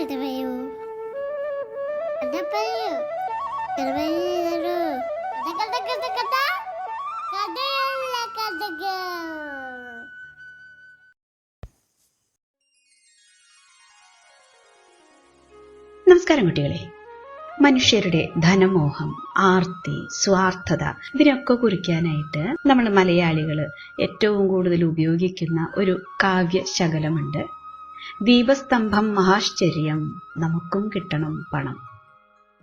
കഥ പറയൂ, കഥ പറയൂ, കഥ പറയൂ, കഥ കഥ കഥ കഥ കഥയല്ല കഥകൾ. നമസ്കാരം കുട്ടികളെ. മനുഷ്യരുടെ ധനമോഹം, ആർത്തി, സ്വാർത്ഥത ഇതിനൊക്കെ കുറിക്കാനായിട്ട് നമ്മൾ മലയാളികൾ ഏറ്റവും കൂടുതൽ ഉപയോഗിക്കുന്ന ഒരു കാവ്യശകലമുണ്ട്. ദീപസ്തംഭം മഹാശ്ചര്യം, നമുക്കും കിട്ടണം പണം.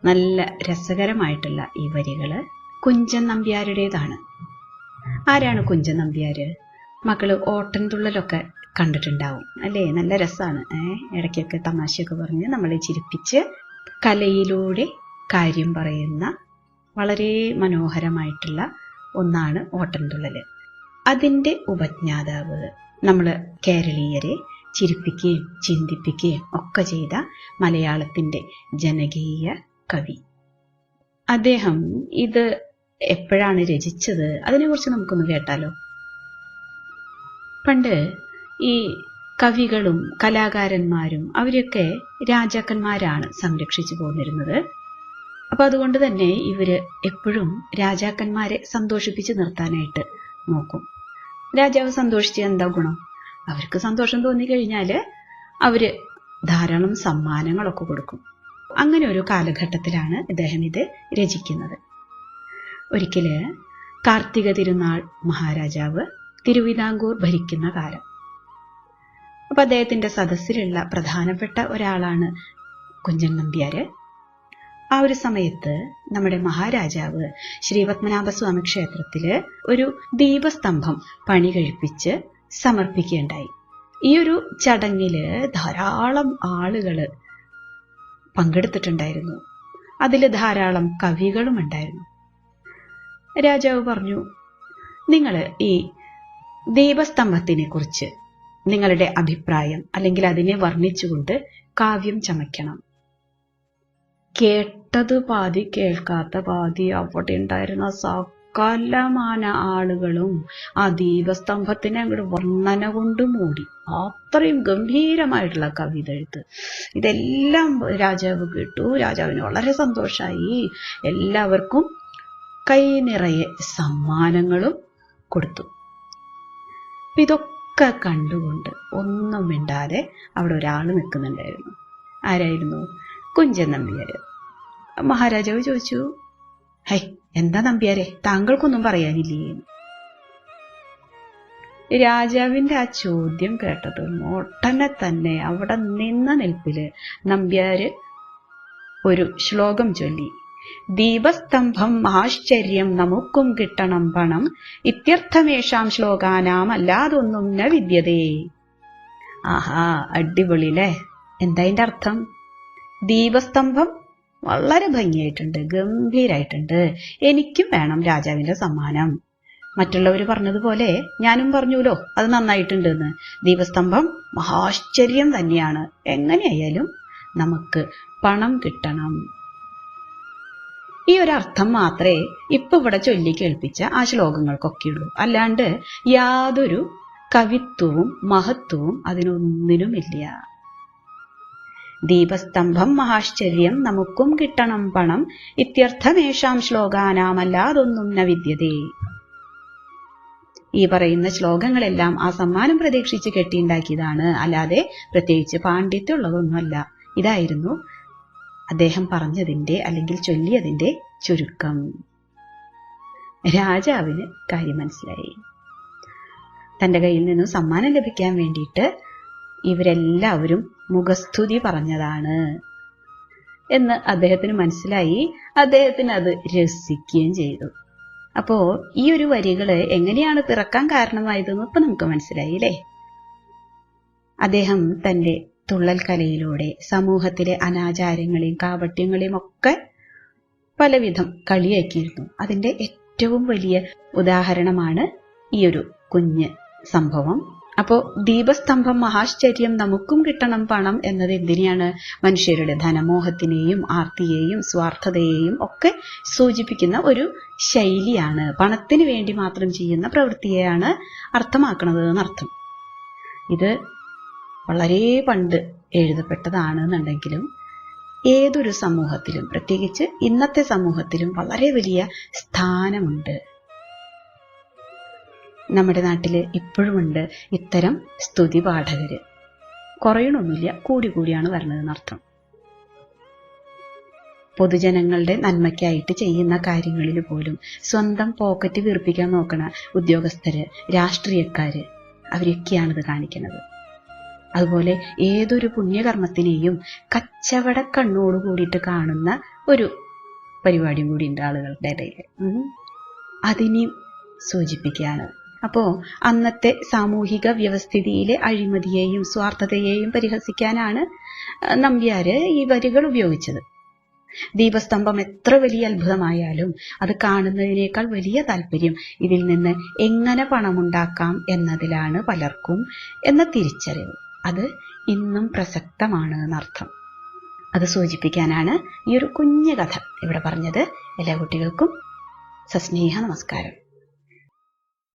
നല്ല രസകരമായിട്ടുള്ള ഈ വരികള് കുഞ്ചൻ നമ്പ്യാരുടേതാണ്. ആരാണ് കുഞ്ചൻ നമ്പ്യാര്? മക്കള് ഓട്ടൻതുള്ളലൊക്കെ കണ്ടിട്ടുണ്ടാവും അല്ലേ? നല്ല രസമാണ്. ഇടയ്ക്കൊക്കെ തമാശയൊക്കെ പറഞ്ഞ് നമ്മളെ ചിരിപ്പിച്ച് കലയിലൂടെ കാര്യം പറയുന്ന വളരെ മനോഹരമായിട്ടുള്ള ഒന്നാണ് ഓട്ടൻതുള്ളല്. അതിൻ്റെ ഉപജ്ഞാതാവ് നമ്മൾ കേരളീയരെ ചിരിപ്പിക്കുകയും ചിന്തിപ്പിക്കുകയും ഒക്കെ ചെയ്ത മലയാളത്തിൻ്റെ ജനകീയ കവി. അദ്ദേഹം ഇത് എപ്പോഴാണ് രചിച്ചത് അതിനെക്കുറിച്ച് നമുക്കൊന്ന് കേട്ടാലോ. പണ്ട് ഈ കവികളും കലാകാരന്മാരും അവരൊക്കെ രാജാക്കന്മാരാണ് സംരക്ഷിച്ചു പോന്നിരുന്നത്. അപ്പൊ അതുകൊണ്ട് തന്നെ ഇവര് എപ്പോഴും രാജാക്കന്മാരെ സന്തോഷിപ്പിച്ച് നിർത്താനായിട്ട് നോക്കും. രാജാവ് സന്തോഷിച്ച് എന്താ ഗുണം? അവർക്ക് സന്തോഷം തോന്നിക്കഴിഞ്ഞാല് അവര് ധാരാളം സമ്മാനങ്ങളൊക്കെ കൊടുക്കും. അങ്ങനെ ഒരു കാലഘട്ടത്തിലാണ് ഇദ്ദേഹം ഇത് രചിക്കുന്നത്. ഒരിക്കല് കാർത്തിക തിരുനാൾ മഹാരാജാവ് തിരുവിതാംകൂർ ഭരിക്കുന്ന കാലം. അപ്പൊ അദ്ദേഹത്തിന്റെ സദസ്സിലുള്ള പ്രധാനപ്പെട്ട ഒരാളാണ് കുഞ്ചൻ നമ്പ്യാര്. ആ ഒരു സമയത്ത് നമ്മുടെ മഹാരാജാവ് ശ്രീപത്മനാഭസ്വാമി ക്ഷേത്രത്തില് ഒരു ദീപസ്തംഭം പണി കഴിപ്പിച്ച് സമർപ്പിക്കുകയുണ്ടായി. ഈ ഒരു ചടങ്ങില് ധാരാളം ആളുകള് പങ്കെടുത്തിട്ടുണ്ടായിരുന്നു. അതിൽ ധാരാളം കവികളും ഉണ്ടായിരുന്നു. രാജാവ് പറഞ്ഞു, നിങ്ങൾ ഈ ദീപസ്തംഭത്തിനെ കുറിച്ച് നിങ്ങളുടെ അഭിപ്രായം അല്ലെങ്കിൽ അതിനെ വർണ്ണിച്ചുകൊണ്ട് കാവ്യം ചമയ്ക്കണം. കേട്ടത് പാതി കേൾക്കാത്ത പാതി അവിടെ ഉണ്ടായിരുന്ന സകലമാന ആളുകളും ആ ദീപസ്തംഭത്തിനെ അങ്ങോട്ട് വർണ്ണന കൊണ്ട് മൂടി. അത്രയും ഗംഭീരമായിട്ടുള്ള കവിത എഴുത്ത്. ഇതെല്ലാം രാജാവ് കേട്ടു. രാജാവിന് വളരെ സന്തോഷമായി. എല്ലാവർക്കും കൈ നിറയെ സമ്മാനങ്ങളും കൊടുത്തു. ഇതൊക്കെ കണ്ടുകൊണ്ട് ഒന്നും മിണ്ടാതെ അവിടെ ഒരാൾ നിൽക്കുന്നുണ്ടായിരുന്നു. ആരായിരുന്നു? കുഞ്ചൻ നമ്പ്യാര്. മഹാരാജാവ് ചോദിച്ചു, ഹൈ, എന്താ നമ്പ്യാരെ, താങ്കൾക്കൊന്നും പറയാനില്ലേ? രാജാവിന്റെ ആ ചോദ്യം കേട്ടത് ഉടനെ തന്നെ അവിടെ നിന്ന നിൽപ്പില് നമ്പ്യാര് ഒരു ശ്ലോകം ചൊല്ലി. ദീപസ്തംഭം മഹാശ്ചര്യം, നമുക്കും കിട്ടണം പണം, ഇത്യർത്ഥമേഷാം ശ്ലോകാനാം അല്ലാതൊന്നും ന വിദ്യതേ. ആഹാ, അടിപൊളിയില്ലേ? എന്താ അതിന്റെ അർത്ഥം? ദീപസ്തംഭം വളരെ ഭംഗിയായിട്ടുണ്ട്, ഗംഭീരായിട്ടുണ്ട്, എനിക്കും വേണം രാജാവിന്റെ സമ്മാനം. മറ്റുള്ളവർ പറഞ്ഞതുപോലെ ഞാനും പറഞ്ഞുല്ലോ അത് നന്നായിട്ടുണ്ട് എന്ന്. ദീപസ്തംഭം മഹാശ്ചര്യം തന്നെയാണ്, എങ്ങനെയായാലും നമുക്ക് പണം കിട്ടണം. ഈ ഒരു അർത്ഥം മാത്രമേ ഇപ്പൊ ഇവിടെ ചൊല്ലി കേൾപ്പിച്ച ആ ശ്ലോകങ്ങൾക്കൊക്കെയുള്ളൂ. അല്ലാണ്ട് യാതൊരു കവിത്വവും മഹത്വവും അതിനൊന്നിനുമില്ല. ദീപസ്തംഭം മഹാശ്ചര്യം, നമുക്കും കിട്ടണം പണം, ഇത്യർത്ഥമേഷാം ശ്ലോകാനാമല്ലാതൊന്നും ന വിദ്യതേ. ഈ പറയുന്ന ശ്ലോകങ്ങളെല്ലാം ആ സമ്മാനം പ്രതീക്ഷിച്ച് കെട്ടിയുണ്ടാക്കിയതാണ്, അല്ലാതെ പ്രത്യേകിച്ച് പാണ്ഡിത്യമുള്ളതൊന്നുമല്ല. ഇതായിരുന്നു അദ്ദേഹം പറഞ്ഞതിന്റെ അല്ലെങ്കിൽ ചൊല്ലിയതിന്റെ ചുരുക്കം. രാജാവിന് കാര്യം മനസ്സിലായി. തന്റെ കയ്യിൽ നിന്നും സമ്മാനം ലഭിക്കാൻ വേണ്ടിയിട്ട് ഇവരെല്ലാവരും മുഖസ്തുതി പറഞ്ഞതാണ് എന്ന് അദ്ദേഹത്തിന് മനസ്സിലായി. അദ്ദേഹത്തിന് അത് രസിക്കുകയും ചെയ്തു. അപ്പോ ഈ ഒരു വരികള് എങ്ങനെയാണ് പിറക്കാൻ കാരണമായതെന്ന് ഇപ്പൊ നമുക്ക് മനസ്സിലായി അല്ലേ? അദ്ദേഹം തന്റെ തുള്ളൽ കലയിലൂടെ സമൂഹത്തിലെ അനാചാരങ്ങളെയും കാപട്യങ്ങളെയും ഒക്കെ പലവിധം കളിയാക്കിയിരുന്നു. അതിന്റെ ഏറ്റവും വലിയ ഉദാഹരണമാണ് ഈ ഒരു കുഞ്ഞ് സംഭവം. അപ്പോ ദീപസ്തംഭം മഹാശ്ചര്യം, നമുക്കും കിട്ടണം പണം എന്നത് എന്തിനെയാണ്? മനുഷ്യരുടെ ധനമോഹത്തിനെയും ആർത്തിയെയും സ്വാർത്ഥതയെയും ഒക്കെ സൂചിപ്പിക്കുന്ന ഒരു ശൈലിയാണ്. പണത്തിന് വേണ്ടി മാത്രം ചെയ്യുന്ന പ്രവൃത്തിയെയാണ് അർത്ഥമാക്കുന്നത് എന്നർത്ഥം. ഇത് വളരെ പണ്ട് എഴുതപ്പെട്ടതാണെന്നുണ്ടെങ്കിലും ഏതൊരു സമൂഹത്തിലും, പ്രത്യേകിച്ച് ഇന്നത്തെ സമൂഹത്തിലും വളരെ വലിയ സ്ഥാനമുണ്ട്. നമ്മുടെ നാട്ടിൽ ഇപ്പോഴുമുണ്ട് ഇത്തരം സ്തുതി പാഠകര്. കുറയണമൊന്നുമില്ല, കൂടിയാണ് വരണതെന്നർത്ഥം. പൊതുജനങ്ങളുടെ നന്മയ്ക്കായിട്ട് ചെയ്യുന്ന കാര്യങ്ങളിൽ പോലും സ്വന്തം പോക്കറ്റ് വീർപ്പിക്കാൻ നോക്കണ ഉദ്യോഗസ്ഥര്, രാഷ്ട്രീയക്കാര്, അവരൊക്കെയാണിത് കാണിക്കുന്നത്. അതുപോലെ ഏതൊരു പുണ്യകർമ്മത്തിനെയും കച്ചവട കണ്ണോട് കൂടിയിട്ട് കാണുന്ന ഒരു പരിപാടിയും കൂടി ഉണ്ട് ആളുകളുടെ ഇടയിൽ. അതിനെയും സൂചിപ്പിക്കുകയാണ്. അപ്പോൾ അന്നത്തെ സാമൂഹിക വ്യവസ്ഥിതിയിലെ അഴിമതിയെയും സ്വാർത്ഥതയെയും പരിഹസിക്കാനാണ് നമ്പ്യാര് ഈ വരികൾ ഉപയോഗിച്ചത്. ദീപസ്തംഭം എത്ര വലിയ അത്ഭുതമായാലും അത് കാണുന്നതിനേക്കാൾ വലിയ താല്പര്യം ഇതിൽ നിന്ന് എങ്ങനെ പണമുണ്ടാക്കാം എന്നതിലാണ് പലർക്കും എന്ന തിരിച്ചറിവ്. അത് ഇന്നും പ്രസക്തമാണ് എന്നർത്ഥം. അത് സൂചിപ്പിക്കാനാണ് ഈ ഒരു കുഞ്ഞു കഥ ഇവിടെ പറഞ്ഞത്. എല്ലാ കുട്ടികൾക്കും സസ്നേഹ നമസ്കാരം.